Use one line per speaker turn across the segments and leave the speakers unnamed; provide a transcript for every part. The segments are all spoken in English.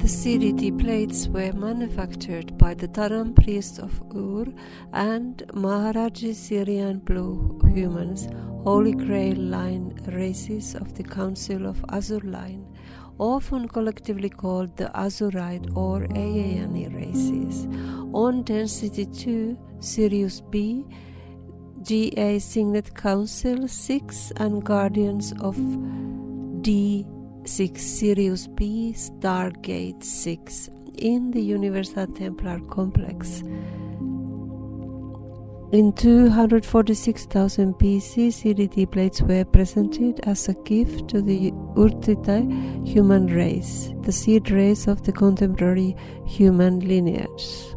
The C.D.T.Plates were manufactured by the Dharam priests of Ur and Maharaji Syrian blue humans, Holy Grail line races of the Council of Azur line, often collectively called the Azurite or A.shayana races, on density 2, Sirius B, GA Signet Council 6 and Guardians of D6 Sirius B Stargate 6 in the Universal Templar complex. In 246,000 BC, C.D.T.Plates were presented as a gift to the Urtite human race, the seed race of the contemporary human lineage.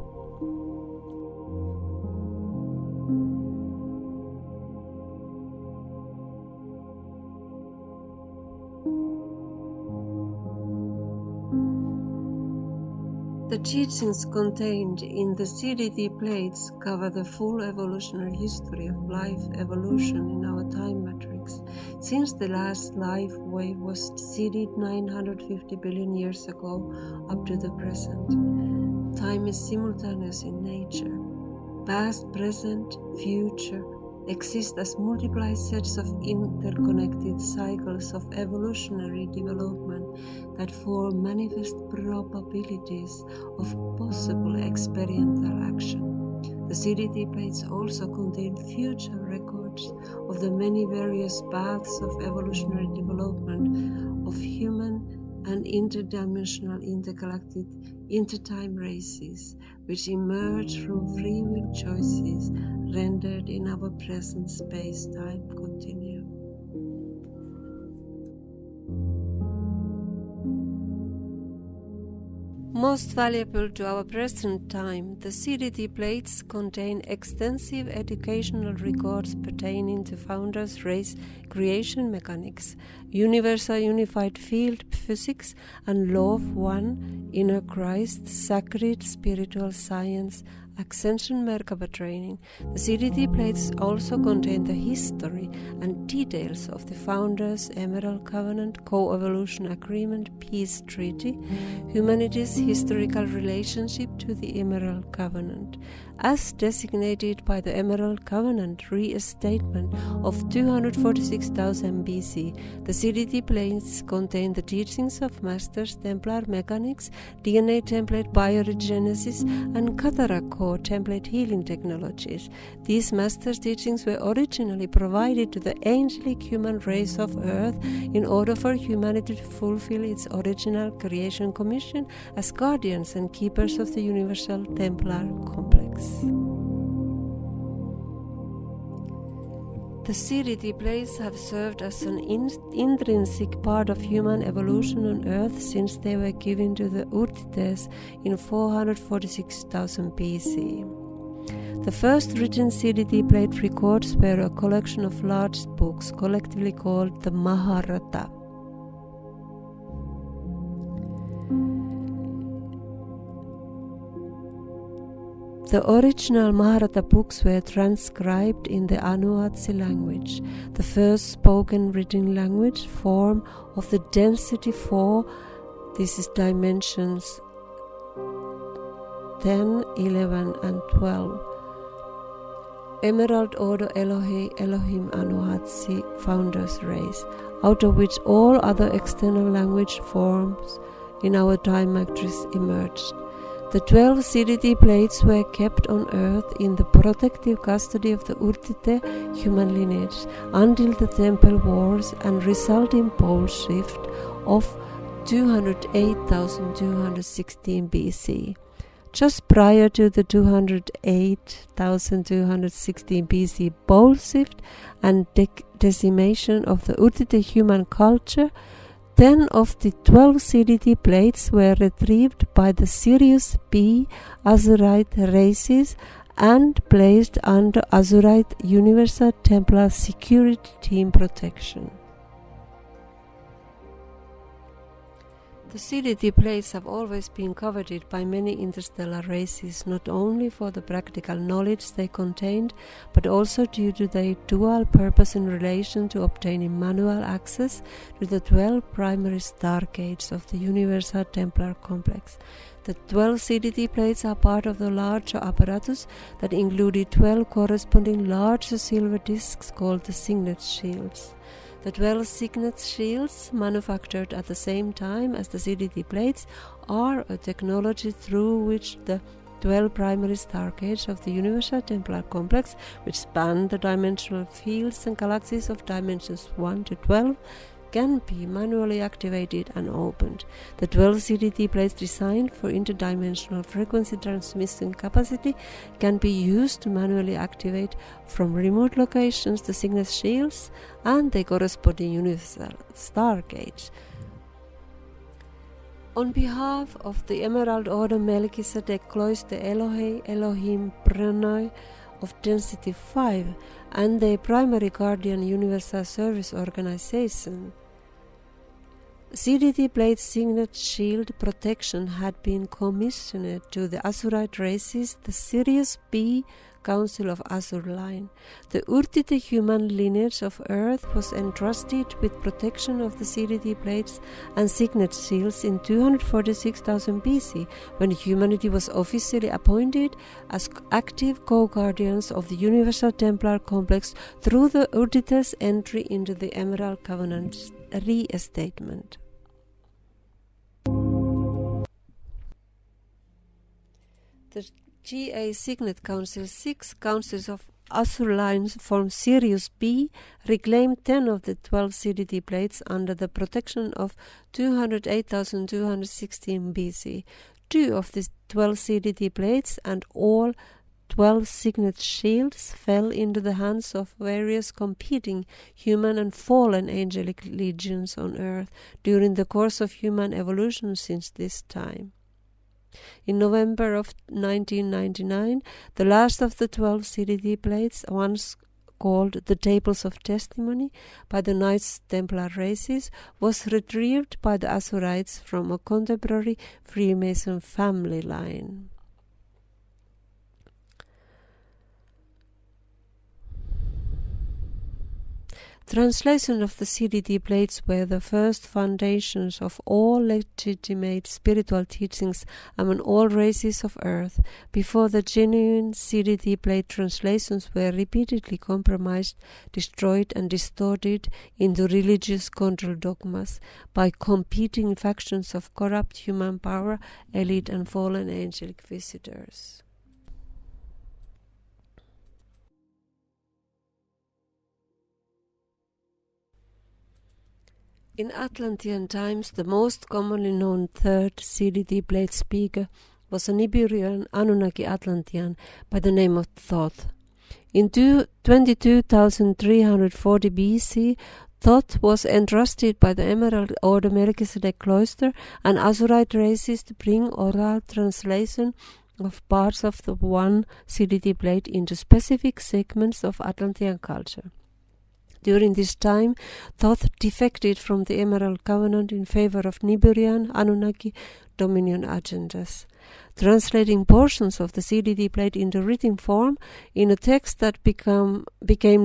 The teachings contained in the C.D.T.Plates cover the full evolutionary history of life evolution in our time matrix, since the last life wave was seeded 950 billion years ago up to the present. Time is simultaneous in nature. Past, present, future exist as multiplied sets of interconnected cycles of evolutionary development that form manifest probabilities of possible experiential action. The C.D.T.Plates also contain future records of the many various paths of evolutionary development of human and interdimensional intergalactic intertime races, which emerge from free will choices rendered in our present space-time continuum. Most valuable to our present time, the C.D.T.Plates contain extensive educational records pertaining to Founder's race creation mechanics, universal unified field physics, and law of one, inner Christ, sacred spiritual science, Ascension Merkaba training. The C.D.T.Plates also contain the history and details of the Founders' Emerald Covenant, Co-Evolution Agreement, Peace Treaty, humanity's historical relationship to the Emerald Covenant, as designated by the Emerald Covenant restatement of 246,000 BC. The C.D.T.Plates contain the teachings of Masters Templar mechanics, DNA template bioregenesis, and Cataract core template healing technologies. These Masters' teachings were originally provided to the angelic human race of Earth in order for humanity to fulfill its original creation commission as guardians and keepers of the Universal Templar complex. The C.D.T.Plates have served as an intrinsic part of human evolution on Earth since they were given to the Urtites in 446,000 BC. The first written C.D.T.Plate records were a collection of large books collectively called the Maharata. The original Maharata books were transcribed in the Anuatsi language, the first spoken written language form of the density 4, this is dimensions 10, 11 and 12. Emerald Order Elohim Anuatsi Founders Race, out of which all other external language forms in our time matrix emerged. The 12 C.D.T.Plates were kept on Earth in the protective custody of the Urtite human lineage until the Temple Wars and resulting pole shift of 208,216 BC. Just prior to the 208,216 BC pole shift and decimation of the Urtite human culture, 10 of the 12 C.D.T.Plates were retrieved by the Sirius B Azurite races and placed under Azurite Universal Templar Security Team protection. The C.D.T. plates have always been coveted by many interstellar races, not only for the practical knowledge they contained, but also due to their dual purpose in relation to obtaining manual access to the 12 primary stargates of the universal templar complex. The 12 C.D.T. plates are part of the larger apparatus that included 12 corresponding larger silver discs called the signet shields. The 12 signet shields, manufactured at the same time as the C.D.T. plates, are a technology through which the 12 primary stargates of the Universal Templar Complex, which span the dimensional fields and galaxies of dimensions 1 to 12, can be manually activated and opened. The 12 C.D.T. plates designed for interdimensional frequency transmission capacity can be used to manually activate from remote locations the signet shields and their corresponding universal stargates. On behalf of the Emerald Order Melchizedek Cloister Elohim Breneau of Density 5 and their primary guardian Universal Service Organization, C.D.T. Plates Signet Shield protection had been commissioned to the Asurite races, the Sirius B Council of Asur line. The Urtite human lineage of Earth was entrusted with protection of the C.D.T. plates and signet shields in 246,000 BC, when humanity was officially appointed as active co-guardians of the Universal Templar Complex through the Urtite's entry into the Emerald Covenant's restatement. The GA Signet Council 6 Councils of Asur lines from Sirius B reclaimed 10 of the 12 C.D.T. plates under the protection of 208,216 BC. 2 of the 12 C.D.T. plates and all 12 signet shields fell into the hands of various competing human and fallen angelic legions on Earth during the course of human evolution since this time. In November of 1999, the last of the 12 C.D.T. plates, once called the Tables of Testimony by the Knights Templar races, was retrieved by the Asurites from a contemporary Freemason family line. Translation of the C.D.T. plates were the first foundations of all legitimate spiritual teachings among all races of Earth. Before the genuine C.D.T. plate translations were repeatedly compromised, destroyed and distorted into religious control dogmas by competing factions of corrupt human power, elite and fallen angelic visitors. In Atlantean times, the most commonly known third C.D.T. plate speaker was a Nibirian Anunnaki Atlantean by the name of Thoth. In 22,340 BC, Thoth was entrusted by the Emerald Order Melchizedek Cloister and Asurite races to bring oral translation of parts of the one C.D.T. plate into specific segments of Atlantean culture. During this time, Thoth defected from the Emerald Covenant in favor of Nibirian Anunnaki dominion agendas, translating portions of the C.D.T. plate into written form in a text that became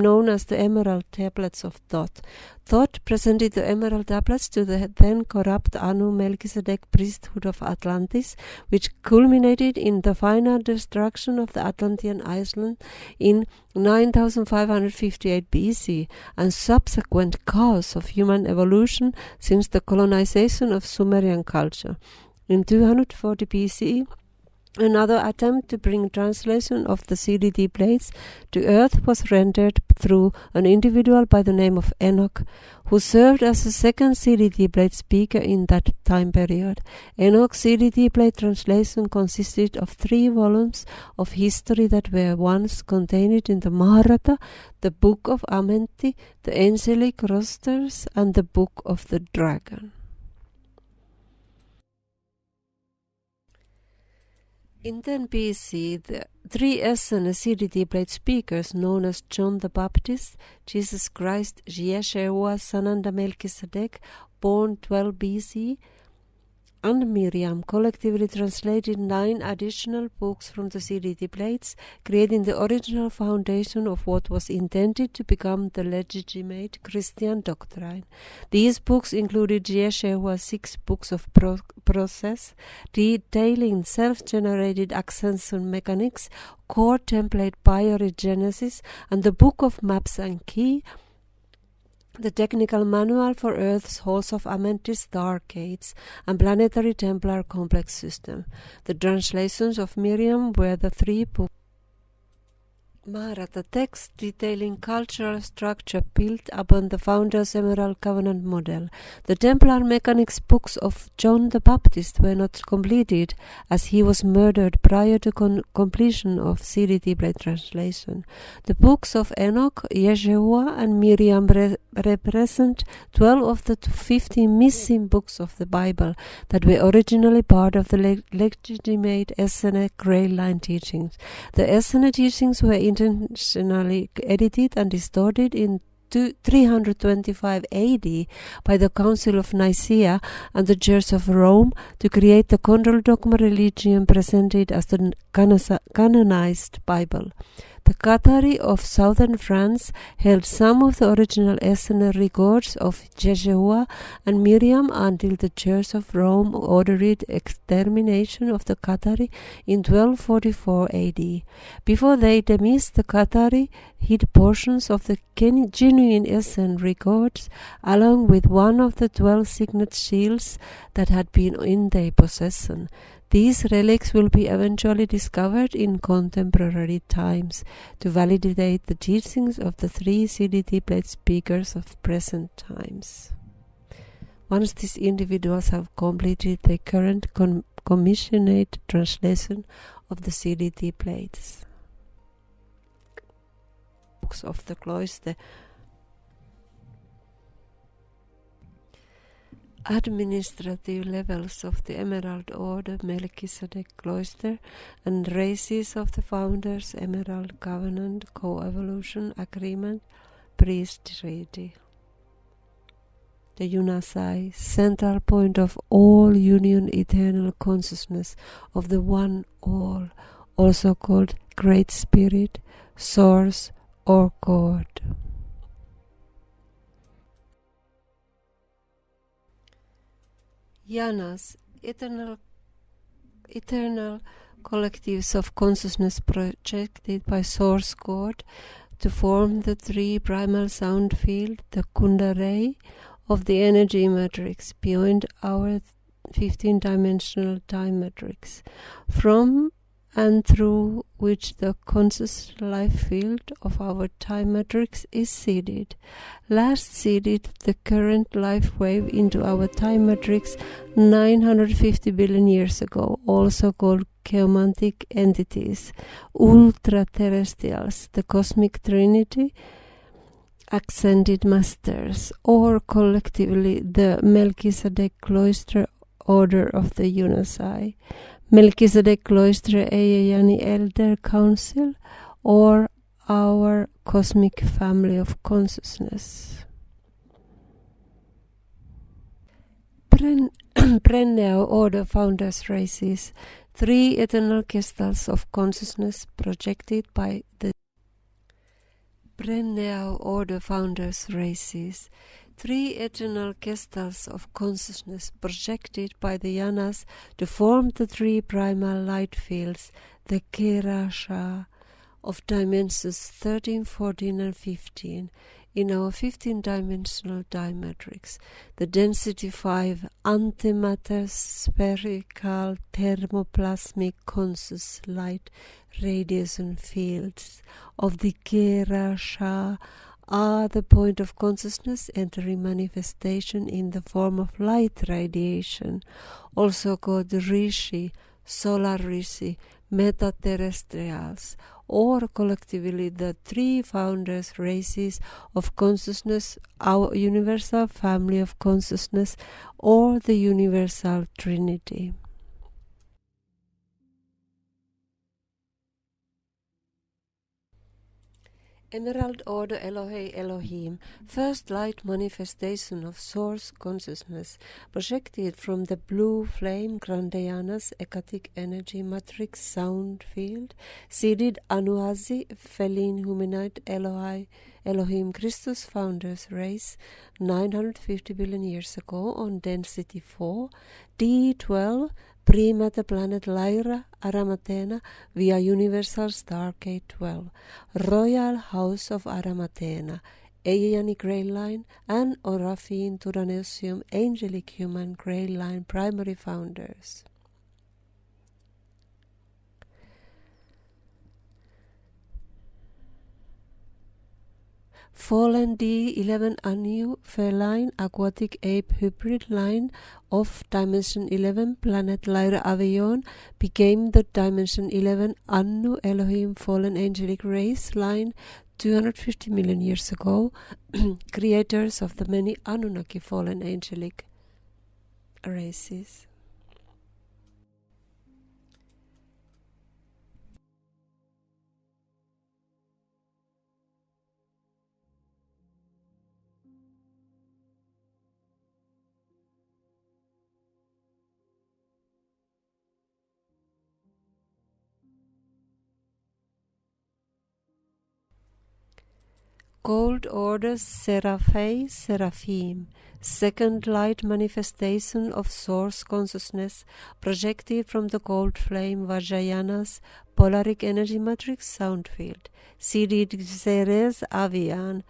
known as the Emerald Tablets of Thoth. Thoth presented the Emerald Tablets to the then corrupt Anu Melchizedek priesthood of Atlantis, which culminated in the final destruction of the Atlantean island in 9558 BC and subsequent chaos of human evolution since the colonization of Sumerian culture. In 240 BC, another attempt to bring translation of the C.D.T. plates to Earth was rendered through an individual by the name of Enoch, who served as the second C.D.T. plate speaker in that time period. Enoch's C.D.T. plate translation consisted of 3 volumes of history that were once contained in the Maharata, the Book of Amethyst, the Angelic Rosters, and the Book of the Dragon. In 10 BC, the 3 Essene C.D.T. plate speakers known as John the Baptist, Jesus Christ, Yeshua, Sananda Melchizedek, born 12 BC, and Miriam collectively translated 9 additional books from the C.D.T.Plates, creating the original foundation of what was intended to become the legitimate Christian doctrine. These books included Yeshua's 6 books of process, detailing self-generated Ascension mechanics, core template bioregenesis, and the Book of Maps and Key, the technical manual for Earth's halls of Amethyst star gates and planetary templar complex system. The translations of Miriam were the 3 books. Maharata Texts, detailing cultural structure built upon the Founder's Emerald Covenant model. The Templar Mechanics books of John the Baptist were not completed, as he was murdered prior to completion of C.D.T.Plate translation. The books of Enoch, Yeshua, and Miriam represent 12 of the 15 missing books of the Bible that were originally part of the legitimate Essene Grey Line teachings. The Essene teachings were intentionally edited and distorted in 325 AD by the Council of Nicaea and the Church of Rome to create the control dogma religion presented as the canonized Bible. The Qatari of southern France held some of the original Essene records of Yeshua and Miriam until the Church of Rome ordered extermination of the Qatari in 1244 AD. Before they dismissed the Qatari, hid portions of the genuine Essene records along with one of the 12 signet seals that had been in their possession. These relics will be eventually discovered in contemporary times to validate the teachings of the 3 C.D.T.Plate speakers of present times. Once these individuals have completed their current commissioned translation of the C.D.T.Plates. Books of the cloister. Administrative levels of the Emerald Order, Melchizedek Cloister, and races of the Founders, Emerald Covenant, Co-Evolution Agreement, Priest Treaty. The yanas, central point of all union, eternal consciousness of the One All, also called Great Spirit, Source, or God. Yanas, eternal collectives of consciousness projected by Source God to form the 3 primal sound field, the Kunda ray of the energy matrix beyond our 15-dimensional time matrix, from and through which the conscious life field of our time matrix is seeded. Last seeded the current life wave into our time matrix 950 billion years ago, also called geomantic entities, ultra-terrestrials, the cosmic trinity, ascended masters, or collectively the Melchizedek Cloister Order of the yanas, Melchizedek Cloister A.shayana D.eane Elder Council, or our cosmic family of consciousness. Breneau Order Founders Races, 3 eternal crystals of consciousness projected by the Breneau Order Founders Races, 3 eternal crystals of consciousness projected by the yanas to form the 3 primal light fields, the Kerasha of dimensions 13, 14, and 15 in our 15-dimensional time matrix, the density 5 antimatter spherical thermoplasmic conscious light radiation fields of the Kerasha are the point of consciousness entering manifestation in the form of light radiation, also called Rishi, Solar Rishi, Metaterrestrials, or collectively the 3 founders races of consciousness, our universal family of consciousness, or the universal trinity. Emerald Order Elohe Elohim, first light manifestation of source consciousness, projected from the blue flame grande yanas ecstatic energy matrix sound field, seeded Anuazi, Feline Humanite Elohim Christus founders race 950 billion years ago on density 4, D12, pre-matter planet Lyra, Aramatena, via universal stargate 12, royal house of Aramatena, A.shayana Grey Line, and Oraphine Turanesium angelic human Grey Line primary founders. Fallen D11 Anu feline aquatic ape hybrid line of Dimension 11 planet Lyra Avion became the Dimension 11 Anu Elohim fallen angelic race line 250 million years ago, creators of the many Anunnaki fallen angelic races. Gold Order Seraphim, second light manifestation of source consciousness, projected from the gold flame Vajrayanas polaric energy matrix sound field, C.D.T-Plates Avian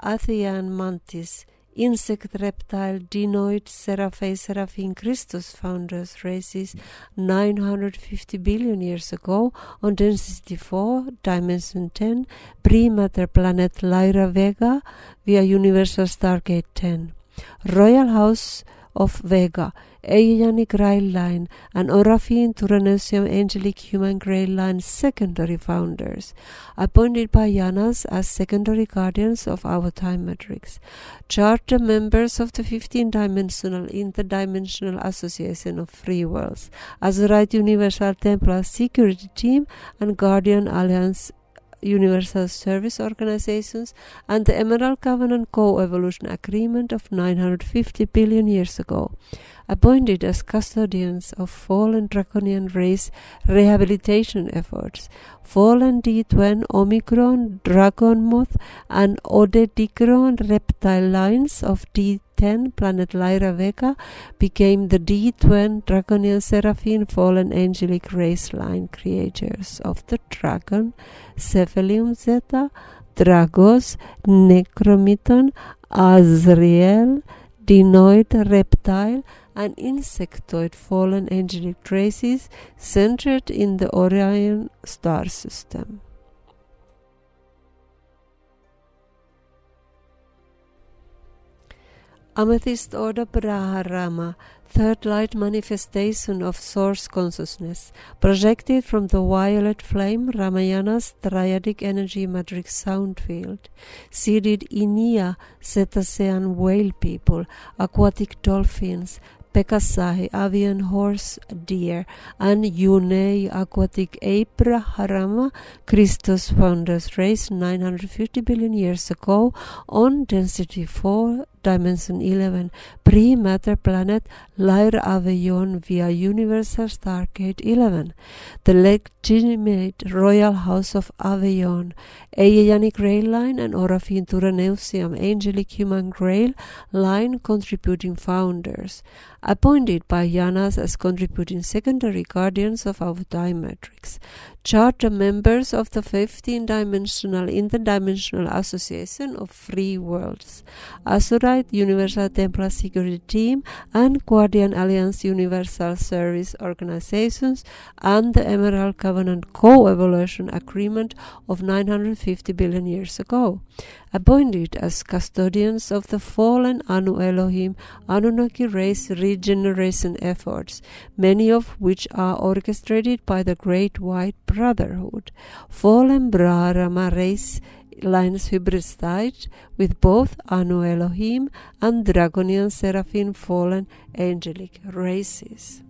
mantis, insect reptile dinoid seraphim Christus founders races 950 billion years ago on density 4, dimension 10, pre-matter planet Lyra Vega via universal stargate 10, royal house of Vega, A.shayana Grey Line, and Oraphine Turanesium angelic human Grey Line secondary founders, appointed by yanas as secondary guardians of our time matrix, charter members of the 15-dimensional Interdimensional Association of Free Worlds, Azurite Universal Templar Security Team and Guardian Alliance Universal Service Organizations, and the Emerald Covenant Co-Evolution Agreement of 950 billion years ago, appointed as custodians of fallen draconian race rehabilitation efforts, fallen D12 Omicron Dragon Moth and Odedicron reptile lines of D10 planet Lyra Vega became the D12 Draconian Seraphim fallen angelic race line creators of the dragon, Cephalium Zeta, Dragos, Necromiton, Azrael, Dinoid reptile, and insectoid fallen angelic races centered in the Orion star system. Amethyst Order Brahma, third light manifestation of source consciousness, projected from the violet flame Ramayana's triadic energy matrix sound field, seeded Inia cetacean whale people, aquatic dolphins, Pekasai, avian horse deer, and Yunei aquatic Abrahama Christus founders race 950 billion years ago on density 4, dimension 11, pre-matter planet Lyra Avion via universal stargate 11, the legitimate royal house of Avion, A.shayana Grey Line and Oraphine Turanesium angelic human Grail line contributing founders, appointed by yanas as contributing secondary guardians of our time matrix, charter members of the 15-dimensional Interdimensional Association of Free Worlds, Azurite Universal Templar Security Team and Guardian Alliance Universal Service Organizations, and the Emerald Covenant Co-Evolution Agreement of 950 billion years ago, appointed as custodians of the fallen Anu Elohim Anunnaki race regeneration efforts, many of which are orchestrated by the Great White Brotherhood, fallen Brahma race lines hybridized with both Anu Elohim and Draconian Seraphim fallen angelic races.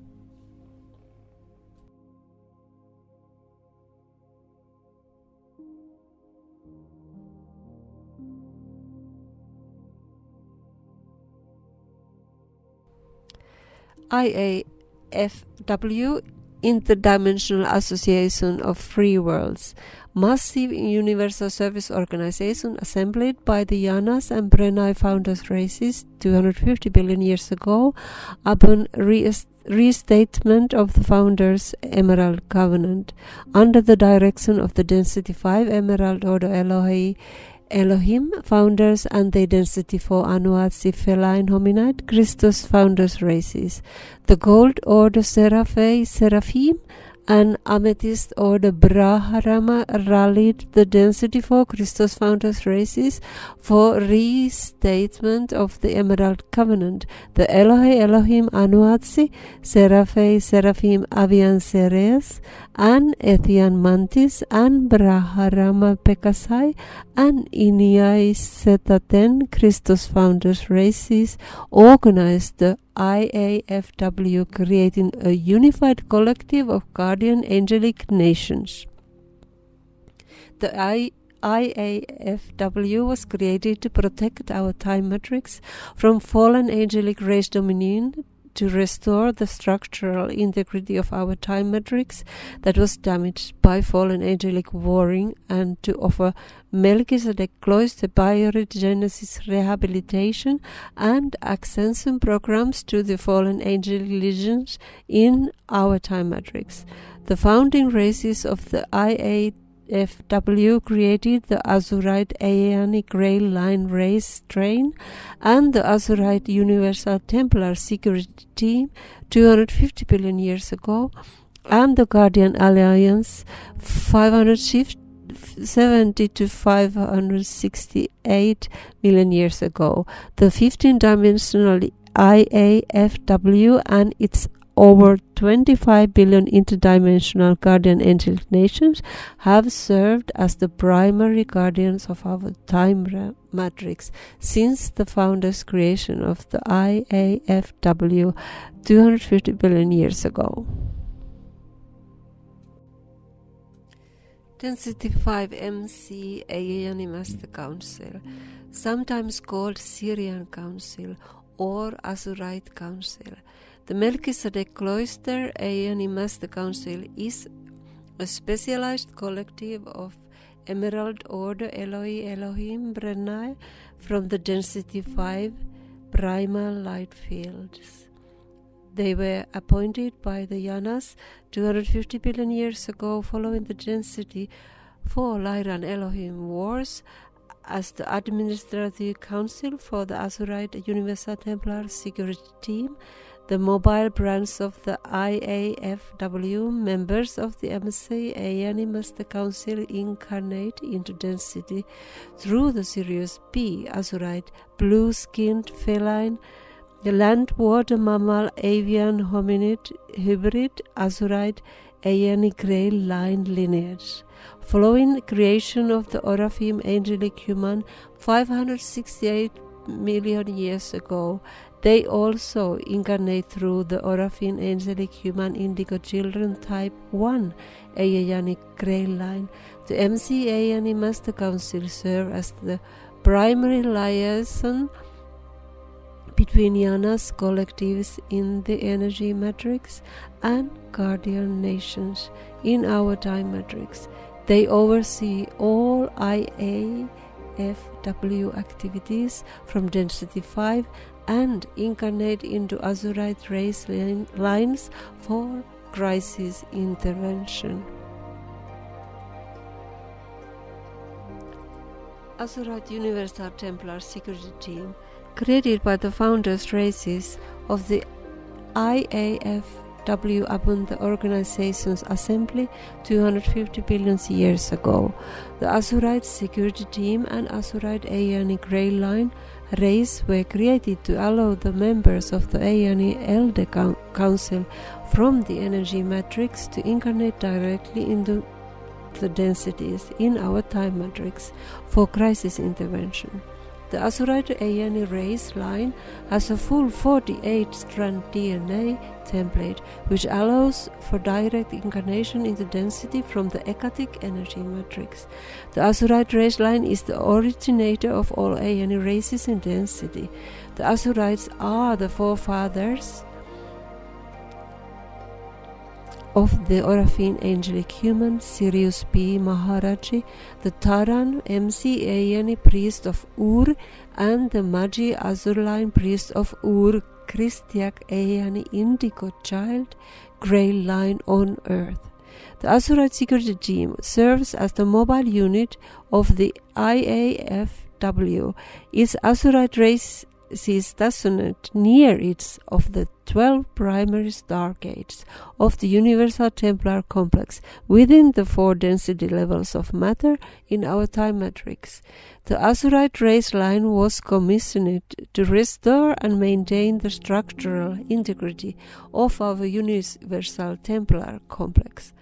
IAFW, Interdimensional Association of Free Worlds, massive universal service organization assembled by the Yanas and Breneau founders races 250 billion years ago upon restatement of the founders' Emerald Covenant, under the direction of the Density 5 Emerald Order Elohim founders and the Density 4 Anuatsi Feline Hominid Christos founders races, the Gold Order Seraphim and Amethyst Order Brahmarama rallied the Density 4 Christos founders races for restatement of the Emerald Covenant. The Elohim Anuatsi, Seraphim Avian Ceres, and Ethian Mantis, and Brahmarama Pekasai, and Iniai Setaten Christos founders races organized the IAFW, creating a unified collective of guardian angelic nations. The IAFW was created to protect our time matrix from fallen angelic race dominion, to restore the structural integrity of our time matrix that was damaged by fallen angelic warring, and to offer Melchizedek cloister bioregenesis rehabilitation and ascension programs to the fallen angelic legions in our time matrix. The founding races of the IAFW created the Azurite A.shayana Grey Line race train and the Azurite Universal Templar Security Team 250 billion years ago, and the Guardian Alliance 570 to 568 million years ago. The 15-dimensional IAFW and its over 25 billion interdimensional guardian angelic nations have served as the primary guardians of our time matrix since the founder's creation of the IAFW 250 billion years ago. Density 5 MC A.shayana Master Council, sometimes called Syrian Council or Azurite Council. The Melchizedek Cloister A.shayana Master Council is a specialized collective of Emerald Order Elohim Breneau from the Density 5 primal light fields. They were appointed by the Yanas 250 billion years ago following the Density 4 Lyran Elohim Wars as the administrative council for the Azurite Universal Templar Security Team, the mobile branch of the IAFW. Members of the MC A.shayana Master Council incarnate into density through the Sirius B Azurite blue-skinned feline, the land water mammal avian hominid hybrid Azurite A.shayana Grey Line lineage. Following creation of the Oraphim angelic human 568 million years ago, they also incarnate through the Oraphim angelic human indigo children type 1 A.shayana Grey Line. The MC A.shayana Master Council serve as the primary liaison between Yanas collectives in the energy matrix and guardian nations in our time matrix. They oversee all IAFW activities from Density 5 and incarnate into Azurite race lines for crisis intervention. Azurite Universal Templar Security Team, created by the founders races of the IAFW upon the organization's assembly 250 billion years ago. The Azurite Security Team and Azurite A.shayana Grey Line race were created to allow the members of the A.shayana Elder Council from the energy matrix to incarnate directly into the densities in our time matrix for crisis intervention. The Azurite A.shayana race line has a full 48-strand DNA template which allows for direct incarnation into density from the Ekatic energy matrix. The Azurite race line is the originator of all A.shayana races in density. The Azurites are the forefathers of the Oraphine Angelic Human, Sirius B. Maharaji, the Taran M.aharata priest of Ur, and the Magi Azurline priest of Ur, Christiak A.shayana Indigo Child, Grey Line on Earth. The Azurite security team serves as the mobile unit of the IAFW. Its Azurite race is stationed near its of the 12 primary stargates of the universal templar complex within the 4 density levels of matter in our time matrix. The Azurite race line was commissioned to restore and maintain the structural integrity of our universal templar complex.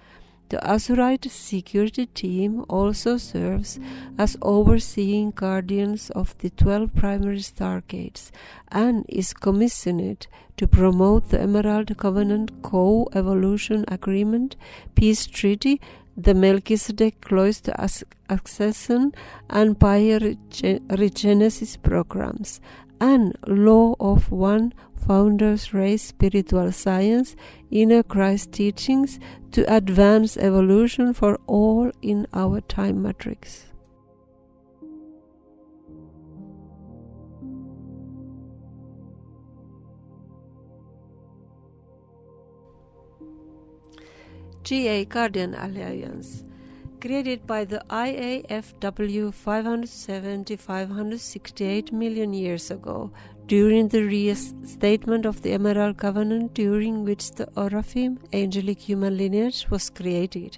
The Azurite security team also serves as overseeing guardians of the 12 primary stargates and is commissioned to promote the Emerald Covenant Co-Evolution Agreement, Peace Treaty, the Melchizedek Cloister Ascension and Bioregenesis programs, and Law of One Founders Race Spiritual Science, Inner Christ teachings to advance evolution for all in our time matrix. GA Guardian Alliance, created by the IAFW 570-568 million years ago, during the restatement of the Emerald Covenant, during which the Oraphim angelic human lineage was created.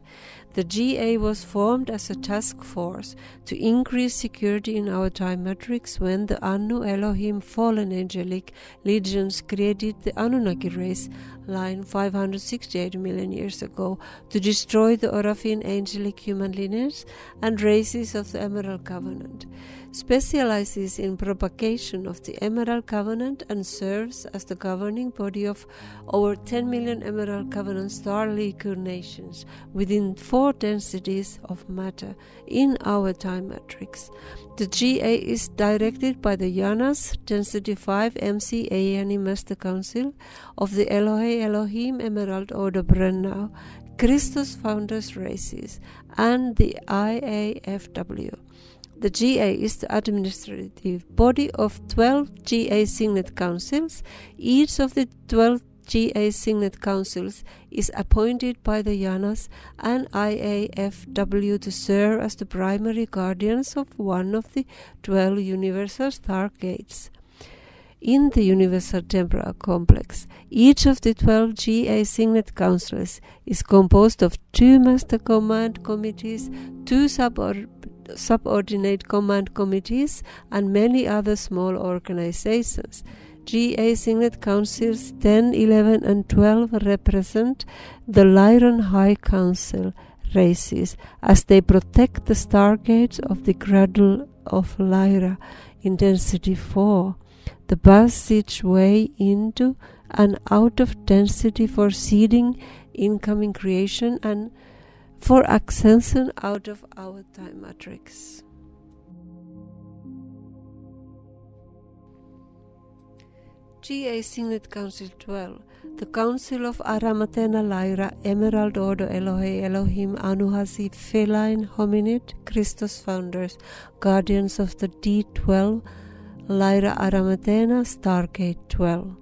The GA was formed as a task force to increase security in our time matrix when the Anu Elohim fallen angelic legions created the Anunnaki race line 568 million years ago to destroy the Oraphim angelic human lineage and races of the Emerald Covenant. Specializes in propagation of the Emerald Covenant and serves as the governing body of over 10 million Emerald Covenant Star League nations within 4 densities of matter in our time matrix. The GA is directed by the Yanas, Density 5 M.aharata Master Council of the Elohim Emerald Order Breneau, Christos Founders Races, and the IAFW. The GA is the administrative body of 12 GA Signet Councils. Each of the 12 GA Signet Councils is appointed by the Yanas and IAFW to serve as the primary guardians of one of the 12 universal stargates. In the Universal Temporal Complex, each of the 12 GA Signet Councils is composed of 2 Master Command Committees, 2 subordinate command committees, and many other small organizations. GA Signet Councils 10, 11, and 12 represent the Lyran High Council races as they protect the stargates of the Cradle of Lyra in Density 4, the passageway into and out of density for seeding incoming creation and for ascension out of our time matrix. GA Signet Council 12, the Council of Aramatena Lyra, Emerald Order Elohim Anuhasi Feline Hominid, Christos Founders, Guardians of the D12, Lyra Aramatena, Stargate 12.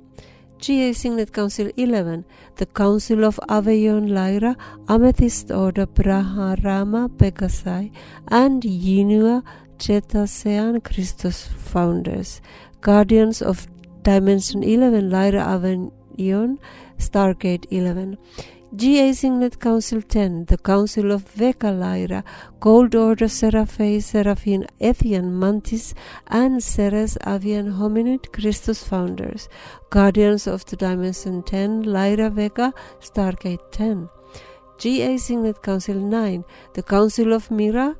GA Signet Council 11, the Council of Aveyon Lyra, Amethyst Order Braharama Pegasai, and Yinua Chetasean Christos Founders, Guardians of Dimension 11, Lyra Aveyon, Stargate 11. GA Signet Council 10, the Council of Vega Lyra, Gold Order Seraphim Ethian Mantis, and Ceres Avian Hominid, Christos Founders, Guardians of the Dimension 10, Lyra Vega, Stargate 10. GA Signet Council 9, the Council of Mira,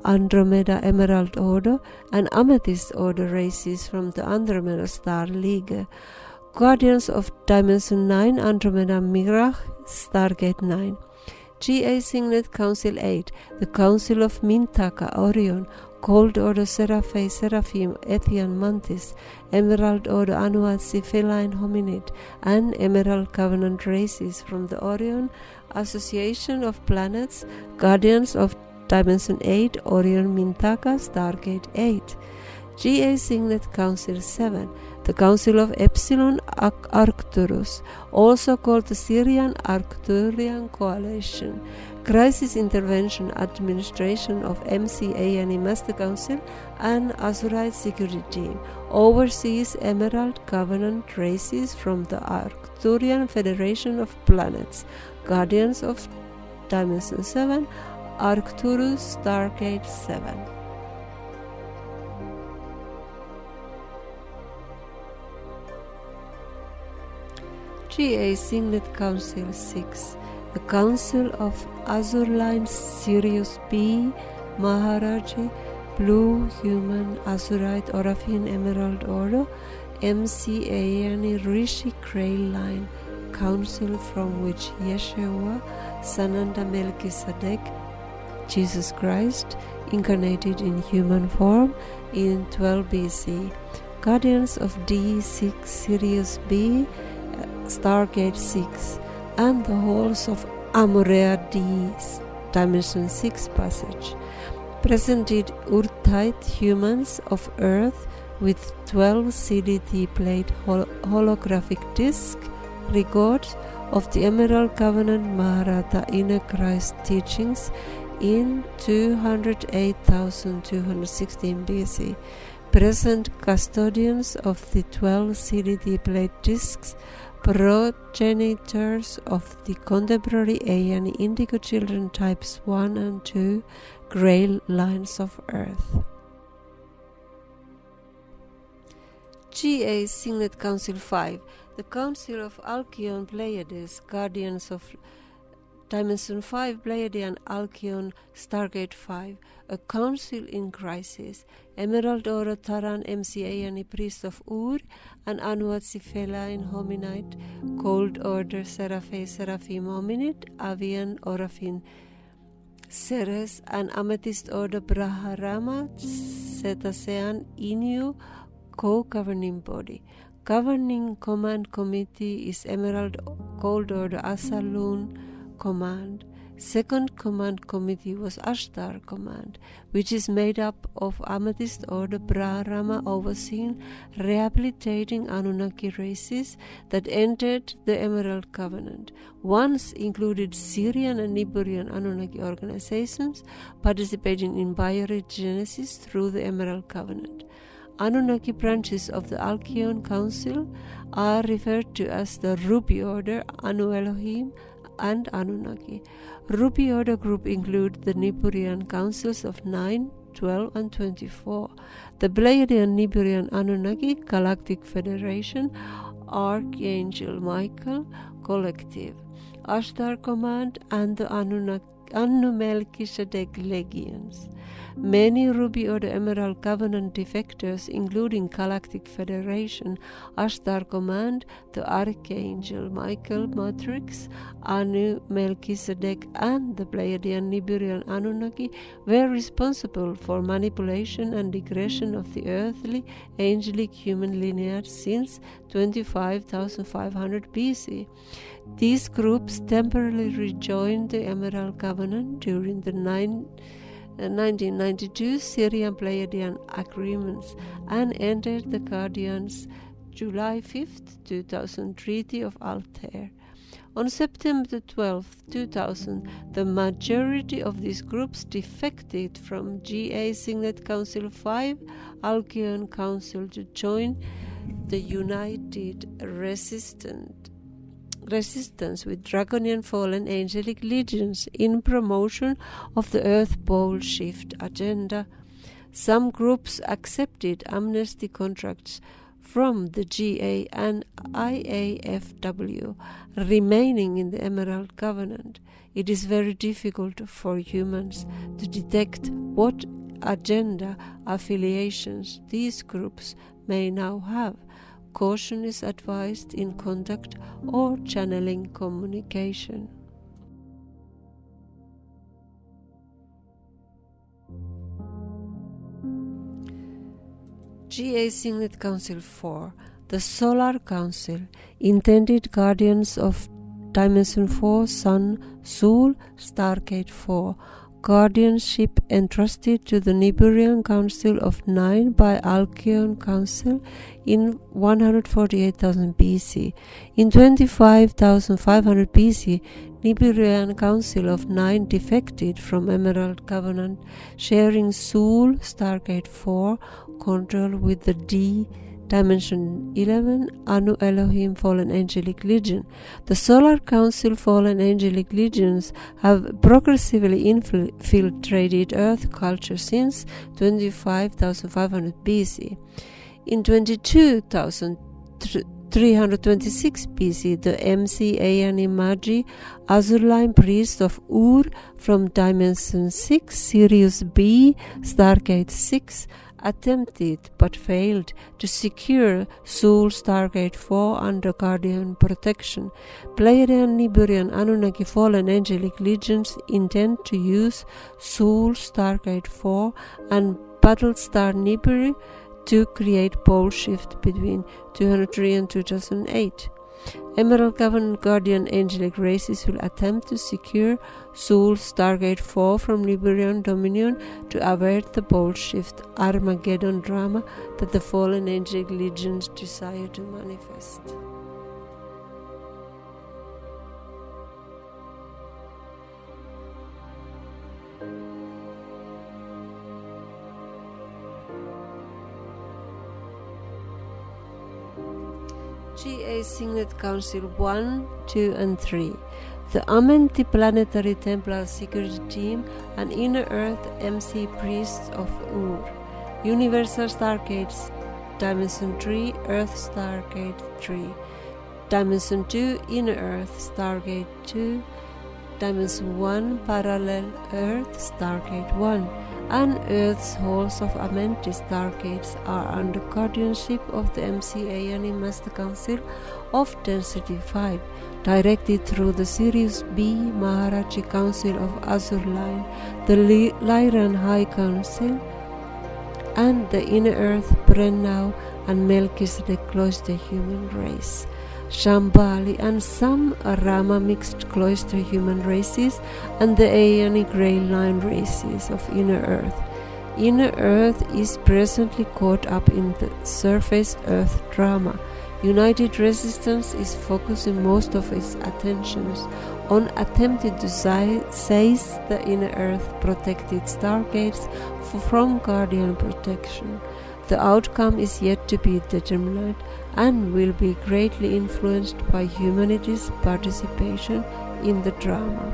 Andromeda Emerald Order, and Amethyst Order races from the Andromeda Star League, Guardians of Dimension 9, Andromeda Mirach, Stargate 9. GA Signet Council 8, the Council of Mintaka Orion, Gold Order Seraphim Ethian Mantis, Emerald Order Anuatsi Feline Hominid, and Emerald Covenant races from the Orion Association of Planets, Guardians of Dimension 8, Orion Mintaka, Stargate 8. GA Signet Council 7, the Council of Epsilon Arcturus, also called the Syrian-Arcturian Coalition, Crisis Intervention Administration of M.aharata Master Council and Azurite Security Team, oversees Emerald Covenant races from the Arcturian Federation of Planets, Guardians of Dimension 7, Arcturus, Stargate 7. GA Signet Council 6, the Council of Azurline Sirius B, Maharaji, Blue, Human, Azurite, Orafin, Emerald Order, M.aharata Rishi Grail Line, Council from which Yeshua, Sananda Melchizedek, Jesus Christ, incarnated in human form in 12 BC, Guardians of D6 Sirius B, Stargate 6, and the halls of Amorea D, Dimension 6 passage, presented Urtite humans of Earth with 12 C.D.T-Plate holographic disc records of the Emerald Covenant Maharata Inner Christ teachings in 208,216 BC, present custodians of the 12 C.D.T-Plate discs, progenitors of the contemporary A.shayana indigo children types 1 and 2 Grail lines of Earth. GA Signet Council 5, the Council of Alcyone Pleiades, Guardians of Dimension 5 Pleiadian Alcyone, Stargate 5, a council in crisis, Emerald Order Taran M.aharata Priest of Ur, and Anuatsi Feline Hominid, Gold Order Seraphim Hominid, Avian Orafin Ceres, and Amethyst Order Braharama Cetacean Inu, co-governing body. Governing Command Committee is Emerald Gold Order Asalun Command. Second Command Committee was Ashtar Command, which is made up of Amethyst Order Braharama overseeing rehabilitating Anunnaki races that entered the Emerald Covenant. Once included Syrian and Nibiruan Anunnaki organizations participating in bioregenesis through the Emerald Covenant. Anunnaki branches of the Alcyone Council are referred to as the Ruby Order, Anu Elohim, and Anunnaki. Ruby Order group include the Nibiruan Councils of 9, 12, and 24, the Pleiadian Nibiruan Anunnaki Galactic Federation, Archangel Michael Collective, Ashtar Command, and the Anu Melchizedek Legions. Many Ruby Order Emerald Covenant defectors, including Galactic Federation, Ashtar Command, the Archangel Michael Matrix, Anu Melchizedek, and the Pleiadian Nibiruan Anunnaki, were responsible for manipulation and regression of the earthly, angelic human lineage since 25,500 BC. These groups temporarily rejoined the Emerald Covenant during the 1992 Syrian Pleiadian agreements and entered the Guardians' July 5, 2000 Treaty of Altair. On September 12, 2000, the majority of these groups defected from GA Signet Council 5 Alcyone Council to join the United Resistance with Draconian Fallen Angelic Legions in promotion of the Earth Pole Shift agenda. Some groups accepted amnesty contracts from the GA and IAFW, remaining in the Emerald Covenant. It is very difficult for humans to detect what agenda affiliations these groups may now have. Caution is advised in contact or channeling communication. GA Signet Council 4. The Solar Council, intended guardians of Dimension 4, Sun, Soul, Stargate 4. Guardianship entrusted to the Niburian Council of 9 by Alcyone Council in 148,000 BC. In 25,500 BC, Niburian Council of 9 defected from Emerald Covenant, sharing Soul, Stargate 4, control with the Dimension 11, Anu Elohim Fallen Angelic Legion. The Solar Council Fallen Angelic Legions have progressively infiltrated Earth culture since 25,500 BC. In 22,326 BC, the M.aharata Magi, Azurline priest of Ur from Dimension 6, Sirius B, Stargate 6, attempted but failed to secure Soul Stargate 4 under Guardian protection. Pleiadian, Niburian, Anunnaki Fallen Angelic Legions intend to use Soul Stargate 4 and Battlestar Niburi to create pole shift between 203 and 2008. Emerald Covenant Guardian Angelic races will attempt to secure Soul Stargate 4 from Niburian Dominion to avert the pole shift Armageddon drama that the Fallen Angelic Legions desire to manifest. GA Signet Council 1, 2 and 3. The Amenti-planetary Templar Security Team and Inner Earth MC Priests of Ur. Universal Stargates Dimension 3, Earth Stargate 3. Dimension 2, Inner Earth Stargate 2. Dimension 1, Parallel Earth Stargate 1. And Earth's halls of Amethyst Stargates are under guardianship of the M.aharata Master Council of Density 5, directed through the Sirius B Maharata Council of Azurline, the Lyran High Council, and the Inner Earth Breneau and Melchizedek Cloister human race. Shambhali and some Rama mixed cloister human races and the Aeonic Grey Line races of Inner Earth. Inner Earth is presently caught up in the surface Earth drama. United Resistance is focusing most of its attentions on attempting to seize the Inner Earth protected stargates from Guardian protection. The outcome is yet to be determined and will be greatly influenced by humanity's participation in the drama.